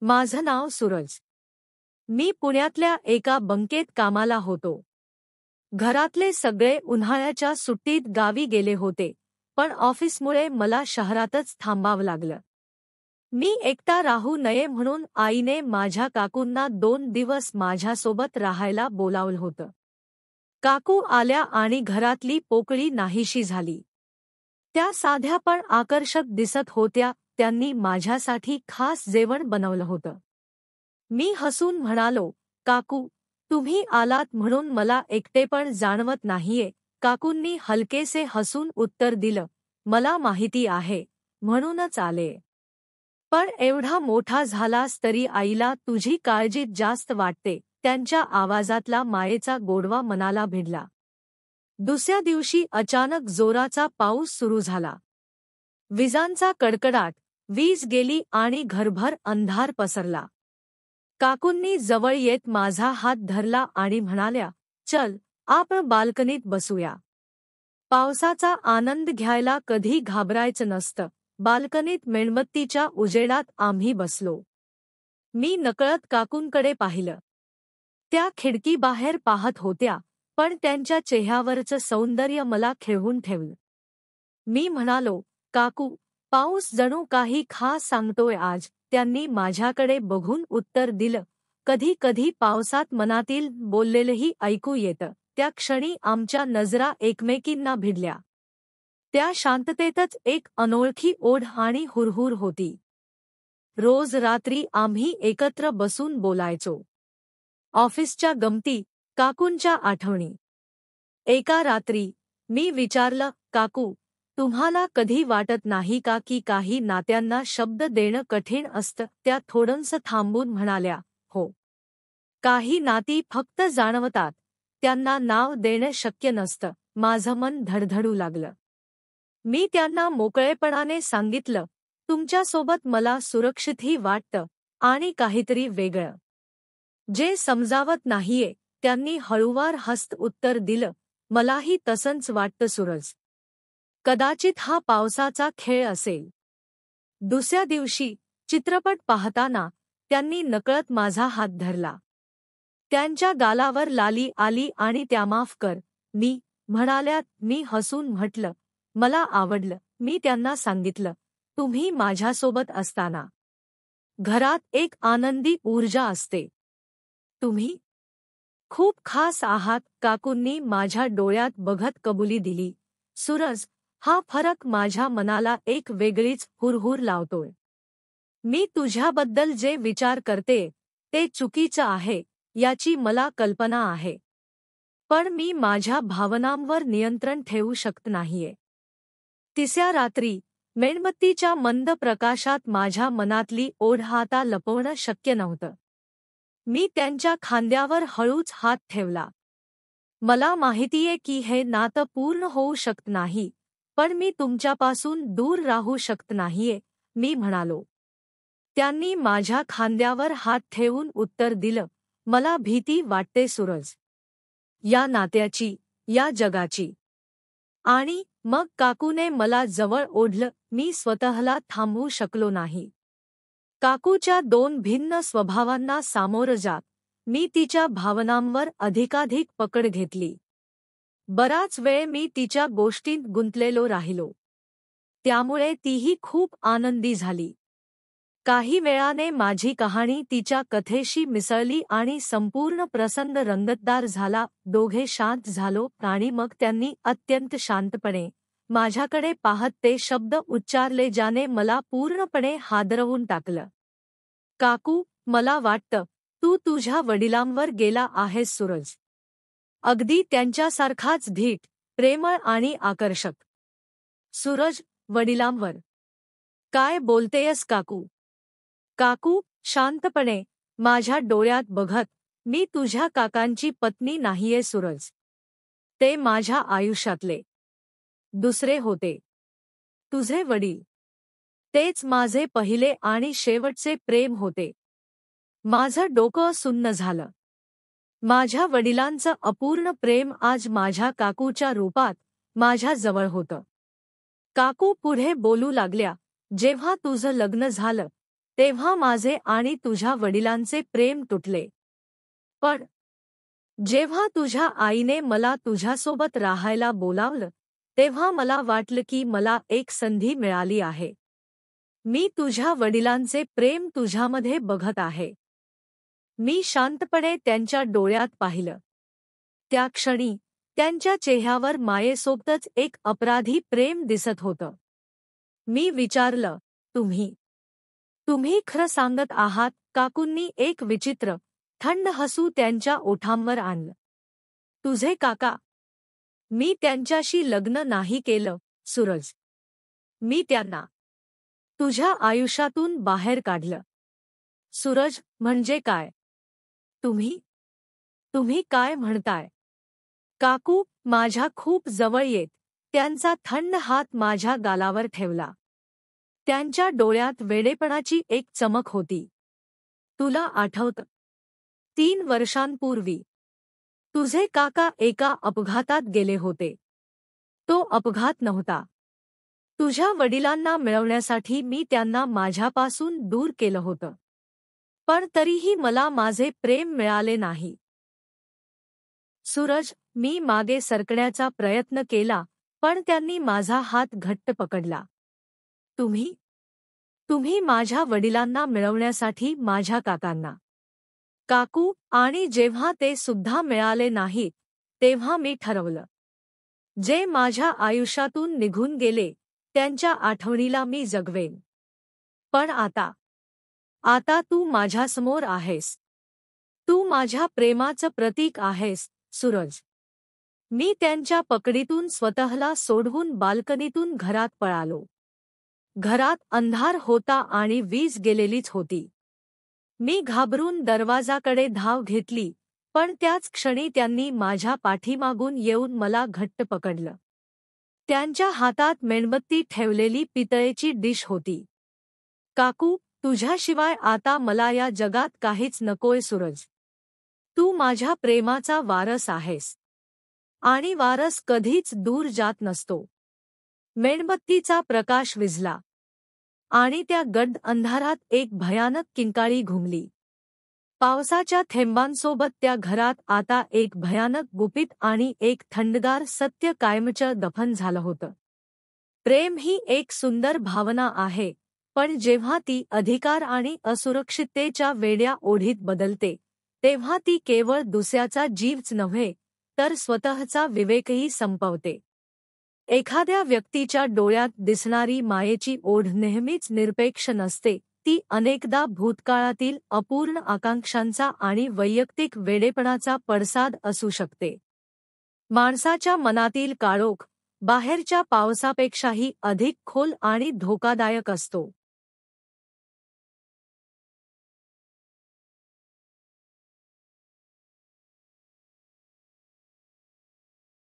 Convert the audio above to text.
माझं नाव सूरज. मी पुण्यातल्या एका बंकेत कामाला होतो. घरातले सगळे उन्हाळ्याच्या सुट्टीत गावी गेले होते, पण ऑफिसमुळे मला शहरातच थांबावं लागलं. मी एकटा राहू नये म्हणून आईने माझ्या काकूंना 2 दिवस माझ्यासोबत राहायला बोलावलं होतं. काकू आल्या आणि घरातली पोकळी नाहीशी झाली. त्या साध्या पण आकर्षक दिसत होत्या. त्यांनी माझ्यासाठी खास जेवण बनवलं होतं. मी हसून म्हणालो, काकू, तुम्ही आलात म्हणून मला एकटेपण जाणवत नाहीये. काकूंनी हलकेसे हसून उत्तर दिलं, मला माहिती आहे, म्हणूनच आले. पण एवढा मोठा झालास तरी आईला तुझी काळजी जास्त वाटते. त्यांच्या आवाजातला मायेचा गोडवा मनाला भिडला. दुसऱ्या दिवशी अचानक जोराचा पाऊस सुरू झाला. विजांचा कडकडाट, वीज गेली आणि घरभर अंधार पसरला. काकूंनी जवळ येत माझा हात धरला आणि म्हणाल्या, चल, आपण बाल्कनीत बसूया. पावसाचा आनंद घ्यायला कधी घाबरायचं नसतं. बाल्कनीत मेणबत्तीच्या उजेडात आम्ही बसलो. मी नकळत काकूंकडे पाहिलं. त्या खिडकीबाहेर पाहत होत्या, पण त्यांच्या चेहऱ्यावरचं सौंदर्य मला खिळवून ठेवलं. मी म्हणालो, काकू, पाऊस जणू काही खास सांगतोय आज. त्यांनी माझ्याकडे बघून उत्तर दिलं, कधी कधी पावसात मनातील बोललेलंही ऐकू येतं. त्या क्षणी आमच्या नजरा एकमेकींना भिडल्या. त्या शांततेतच एक अनोळखी ओढ आणि हुरहुर होती. रोज रात्री आम्ही एकत्र बसून बोलायचो. ऑफिसच्या गमती, काकूंच्या आठवणी. एका रात्री मी विचारलं, काकू, तुम्हाला कधी वाटत नाही का की काही नात्यांना शब्द देणं कठीण असतं? त्या थोडंसं थांबून म्हणाल्या, हो. काही नाती फक्त जाणवतात, त्यांना नाव देणं शक्य नसतं. माझं मन धडधडू लागलं. मी त्यांना मोकळेपणाने सांगितलं, तुमच्यासोबत मला सुरक्षितही वाटतं आणि काहीतरी वेगळं, जे समजावत नाहीये. त्यांनी हळूवार हसत उत्तर दिलं, मलाही तसंच वाटतं सूरज. कदाचित हा पावसाचा खेळ असेल. दुसऱ्या दिवशी चित्रपट पाहताना त्यांनी नकळत माझा हात धरला. त्यांच्या गालावर लाली आली आणि त्या माफ कर, मी म्हणाल्यात. मी हसून म्हटलं, मला आवडलं. मी त्यांना सांगितलं, तुम्ही माझ्यासोबत असताना घरात एक आनंदी ऊर्जा असते. तुम्ही खूप खास आहात. काकूंनी माझ्या डोळ्यात बघत कबुली दिली, सूरज, हा फरक माझ्या मनाला एक वेगळीच हुरहुर लावतोय. मी तुझ्याबद्दल जे विचार करते ते चुकीचं आहे याची मला कल्पना आहे, पण मी माझ्या भावनांवर नियंत्रण ठेवू शकत नाहीये. तिसऱ्या रात्री मेणबत्तीच्या मंद प्रकाशात माझ्या मनातली ओढ आता लपवणं शक्य नव्हतं. मी त्यांच्या खांद्यावर हळूच हात ठेवला. मला माहितीये की हे नातं पूर्ण होऊ शकत नाही, पण मी तुमच्यापासून दूर राहू शकत नाहीये, मी म्हणालो. त्यांनी माझ्या खांद्यावर हात ठेवून उत्तर दिलं, मला भीती वाटते सूरज, या नात्याची, या जगाची. आणि मग काकूने मला जवळ ओढलं. मी स्वतःला थांबवू शकलो नाही. काकूच्या 2 भिन्न स्वभावांना सामोरं जात मी तिच्या भावनांवर अधिकाधिक पकड घेतली. बराच वेळ मी तिच्या गोष्टींत गुंतलेलो राहिलो. त्यामुळे तीही खूप आनंदी झाली. काही वेळाने माझी कहाणी तिच्या कथेशी मिसळली आणि संपूर्ण प्रसंग रंगतदार झाला. दोघे शांत झालो आणि मग त्यांनी अत्यंत शांतपणे माझ्याकडे पाहत ते शब्द उच्चारले ज्याने मला पूर्णपणे हादरवून टाकलं. काकू, मला वाटतं तू तुझ्या वडिलांवर गेला आहेस सूरज. अगदी त्यांच्यासारखाच धीट, प्रेमळ आणि आकर्षक. सूरज, वडिलांवर? काय बोलतेयस काकू? काकू, शांतपणे, माझ्या डोळ्यात बघत, मी तुझ्या काकांची पत्नी नाहीये सूरज. ते माझ्या आयुष्यातले दुसरे होते. तुझे वडील, तेच माझे पहिले आणि शेवटचे प्रेम होते. माझं डोकं सुन्न झालं. माझ्या वडिलांचं अपूर्ण प्रेम आज माझ्या काकूच्या रूपात माझ्या जवळ होतं. काकू पुढे बोलू लागल्या, जेव्हा तुझं लग्न झालं तेव्हा माझे आणि तुझ्या वडिलांचे प्रेम तुटले. पण जेव्हा तुझ्या आईने मला तुझ्यासोबत राहायला बोलावलं, तेव्हा मला वाटलं की मला एक संधी मिळाली आहे. मी तुझ्या वडिलांचे प्रेम तुझ्यामध्ये बघत आहे. मी शांतपणे त्यांच्या डोळ्यात पाहिलं. त्या क्षणी त्यांच्या चेहऱ्यावर मायेसोबतच एक अपराधी प्रेम दिसत होतं. मी विचारलं, तुम्ही तुम्ही खरं सांगत आहात? काकूंनी एक विचित्र, थंड हसू त्यांच्या ओठांवर आणलं. तुझे काका? मी त्यांच्याशी लग्न नाही केलं, सूरज. मी त्यांना तुझ्या आयुष्यातून बाहेर काढलं. सूरज, म्हणजे काय? तुम्ही तुम्ही काय म्हणताय? काकू माझ्या खूप जवळ येत त्यांचा थंड हात माझ्या गालावर ठेवला. त्यांच्या डोळ्यात वेडेपणाची एक चमक होती. तुला आठवतं? 3 वर्षांपूर्वी तुझे काका एका अपघातात गेले होते. तो अपघात नव्हता. तुझ्या वडिलांना मिळवण्यासाठी मी त्यांना माझ्यापासून दूर केलं होतं. पण तरीही मला माझे प्रेम मिळाले नाही. सूरज, मी मागे सरकण्याचा प्रयत्न केला, पण त्यांनी माझा हात घट्ट पकडला. तुम्ही तुम्ही माझ्या वडिलांना मिळवण्यासाठी माझ्या काकांना काकू, आणि जेव्हा ते सुद्धा मिळाले नाहीत, तेव्हा मी ठरवलं, जे माझ्या आयुष्यातून निघून गेले त्यांच्या आठवणीला मी जगवेन. पण आता तू माझ्यासमोर आहेस. तू माझ्या प्रेमाचं प्रतीक आहेस, सूरज. मी त्यांच्या पकडीतून स्वतःला सोडवून बाल्कनीतून घरात पळालो. घरात अंधार होता आणि वीज गेलेलीच होती. मी घाबरून दरवाजाकडे धाव घेतली, पण त्याच क्षणी त्यांनी माझ्या पाठीमागून येऊन मला घट्ट पकडलं. त्यांच्या हातात मेणबत्ती ठेवलेली पितळेची डिश होती. काकू, तुझ्याशिवाय आता मला या जगात काहीच नकोय सूरज. तू माझ्या प्रेमाचा वारस आहेस. आणि वारस कधीच दूर जात नसतो. मेणबत्तीचा प्रकाश विझला. आणि त्या गडद अंधारात एक भयानक किंकाळी घुमली. पावसाच्या थेंबांसोबत त्या घरात आता एक भयानक गुपित आणि एक थंडगार सत्य कायमचं दफन झालं होतं. प्रेम ही एक सुंदर भावना आहे, पण जेव्हा ती अधिकार आणि असुरक्षिततेच्या वेड्या ओढीत बदलते, तेव्हा ती केवळ दुसऱ्याचा जीवच नव्हे, तर स्वतःचा विवेकही संपवते. एखाद्या व्यक्तीच्या डोळ्यात दिसणारी मायेची ओढ नेहमीच निरपेक्ष नसते. ती अनेकदा भूतकाळातील अपूर्ण आकांक्षांचा आणि वैयक्तिक वेडेपणाचा पडसाद असू शकते. माणसाच्या मनातील काळोख बाहेरच्या पावसापेक्षाही अधिक खोल आणि धोकादायक असतो.